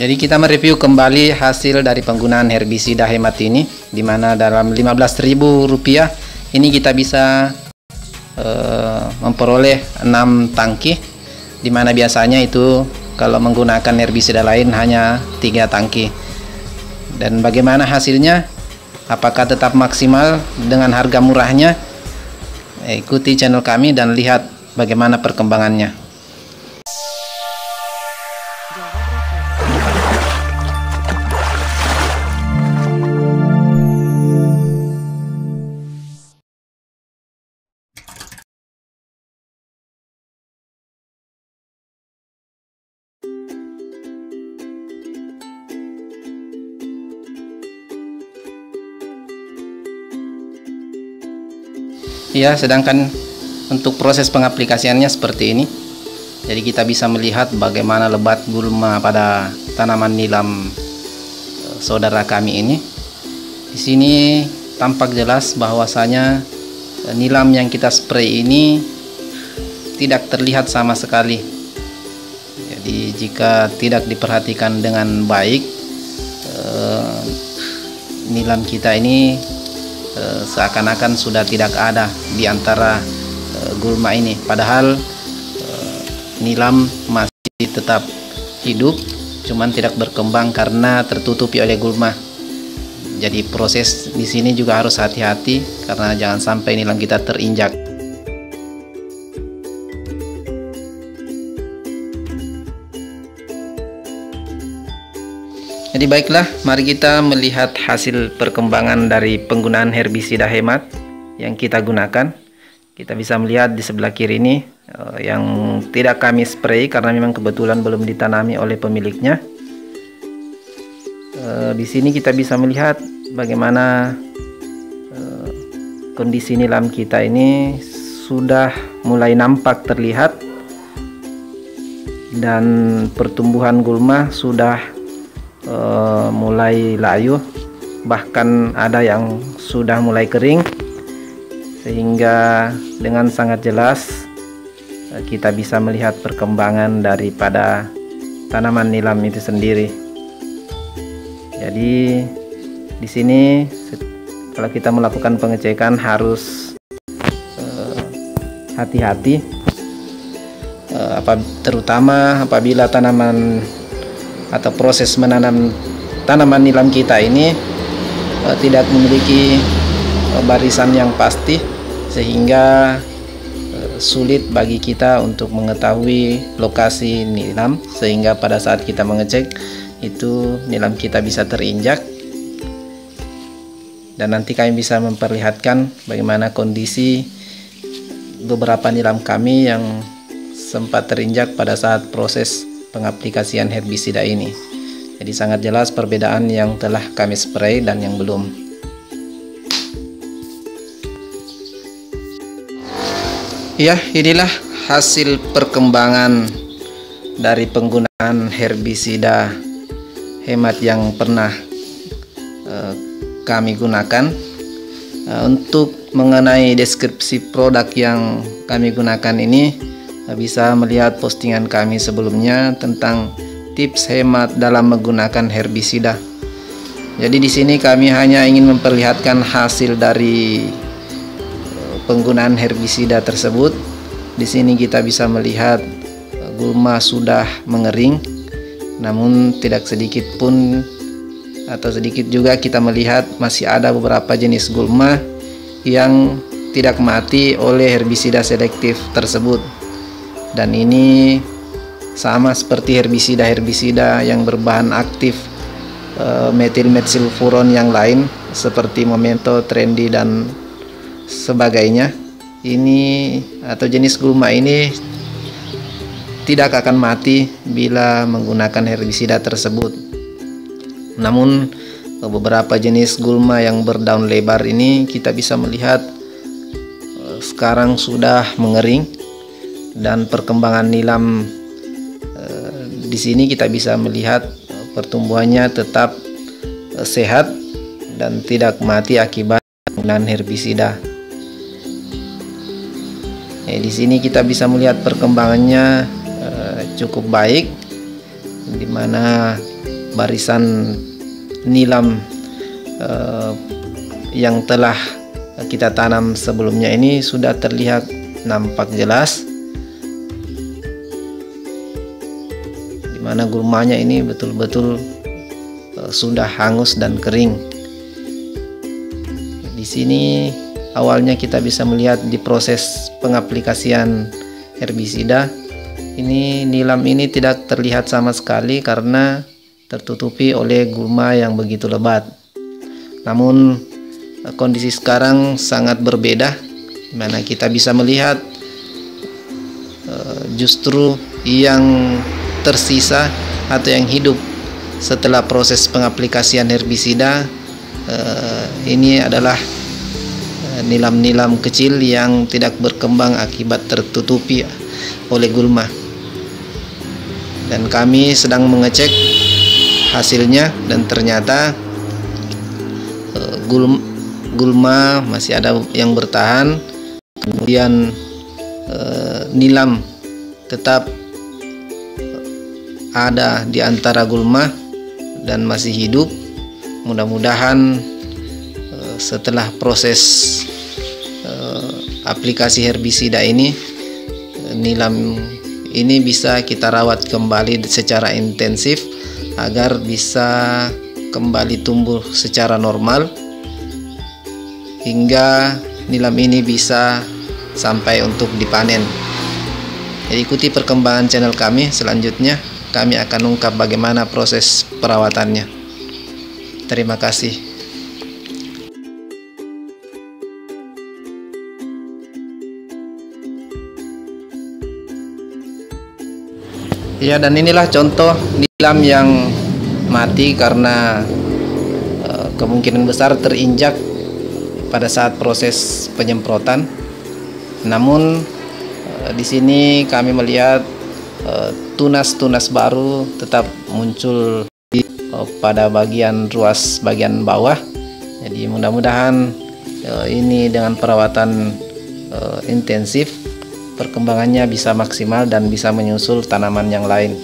Jadi kita mereview kembali hasil dari penggunaan herbisida hemat ini, di mana dalam Rp15.000 ini kita bisa memperoleh 6 tangki, di mana biasanya itu kalau menggunakan herbisida lain hanya 3 tangki. Dan bagaimana hasilnya? Apakah tetap maksimal dengan harga murahnya? Ikuti channel kami dan lihat bagaimana perkembangannya. Ya, sedangkan untuk proses pengaplikasiannya seperti ini. Jadi kita bisa melihat bagaimana lebat gulma pada tanaman nilam saudara kami ini. Di sini tampak jelas bahwasanya nilam yang kita spray ini tidak terlihat sama sekali. Jadi jika tidak diperhatikan dengan baik, nilam kita ini seakan-akan sudah tidak ada di antara gulma ini, padahal nilam masih tetap hidup, cuman tidak berkembang karena tertutupi oleh gulma. Jadi proses di sini juga harus hati-hati karena jangan sampai nilam kita terinjak. Jadi baiklah, mari kita melihat hasil perkembangan dari penggunaan herbisida hemat yang kita gunakan. Kita bisa melihat di sebelah kiri ini yang tidak kami spray karena memang kebetulan belum ditanami oleh pemiliknya. Di sini kita bisa melihat bagaimana kondisi nilam kita ini sudah mulai nampak terlihat dan pertumbuhan gulma sudah mulai layu, bahkan ada yang sudah mulai kering, sehingga dengan sangat jelas kita bisa melihat perkembangan daripada tanaman nilam itu sendiri. Jadi di sini kalau kita melakukan pengecekan harus hati-hati, terutama apabila tanaman atau proses menanam tanaman nilam kita ini tidak memiliki barisan yang pasti, sehingga sulit bagi kita untuk mengetahui lokasi nilam, sehingga pada saat kita mengecek itu nilam kita bisa terinjak. Dan nanti kami bisa memperlihatkan bagaimana kondisi beberapa nilam kami yang sempat terinjak pada saat proses pengaplikasian herbisida ini. Jadi sangat jelas perbedaan yang telah kami spray dan yang belum. Ya, inilah hasil perkembangan dari penggunaan herbisida hemat yang pernah kami gunakan. Untuk mengenai deskripsi produk yang kami gunakan ini, bisa melihat postingan kami sebelumnya tentang tips hemat dalam menggunakan herbisida. Jadi di sini kami hanya ingin memperlihatkan hasil dari penggunaan herbisida tersebut. Di sini kita bisa melihat gulma sudah mengering, namun tidak sedikit pun atau sedikit juga kita melihat masih ada beberapa jenis gulma yang tidak mati oleh herbisida selektif tersebut. Dan ini sama seperti herbisida yang berbahan aktif metilmetsilfuron yang lain seperti Momento, Trendy dan sebagainya. Ini atau jenis gulma ini tidak akan mati bila menggunakan herbisida tersebut. Namun beberapa jenis gulma yang berdaun lebar ini kita bisa melihat sekarang sudah mengering, dan perkembangan nilam di sini kita bisa melihat pertumbuhannya tetap sehat dan tidak mati akibat penggunaan herbisida. Di sini kita bisa melihat perkembangannya cukup baik, di mana barisan nilam yang telah kita tanam sebelumnya ini sudah terlihat nampak jelas, dimana gulmanya ini betul-betul sudah hangus dan kering. Di sini awalnya kita bisa melihat di proses pengaplikasian herbisida ini, nilam ini tidak terlihat sama sekali karena tertutupi oleh gulma yang begitu lebat. Namun kondisi sekarang sangat berbeda, di mana kita bisa melihat justru yang tersisa atau yang hidup setelah proses pengaplikasian herbisida ini adalah nilam-nilam kecil yang tidak berkembang akibat tertutupi oleh gulma. Dan kami sedang mengecek hasilnya, dan ternyata gulma masih ada yang bertahan, kemudian nilam tetap ada di antara gulma dan masih hidup. Mudah-mudahan setelah proses aplikasi herbisida ini, nilam ini bisa kita rawat kembali secara intensif agar bisa kembali tumbuh secara normal hingga nilam ini bisa sampai untuk dipanen. Jadi ikuti perkembangan channel kami selanjutnya. Kami akan ungkap bagaimana proses perawatannya. Terima kasih. Ya, dan inilah contoh nilam yang mati karena kemungkinan besar terinjak pada saat proses penyemprotan. Namun di sini kami melihat tunas-tunas baru tetap muncul pada bagian ruas bagian bawah. Jadi mudah-mudahan ini dengan perawatan intensif perkembangannya bisa maksimal dan bisa menyusul tanaman yang lain.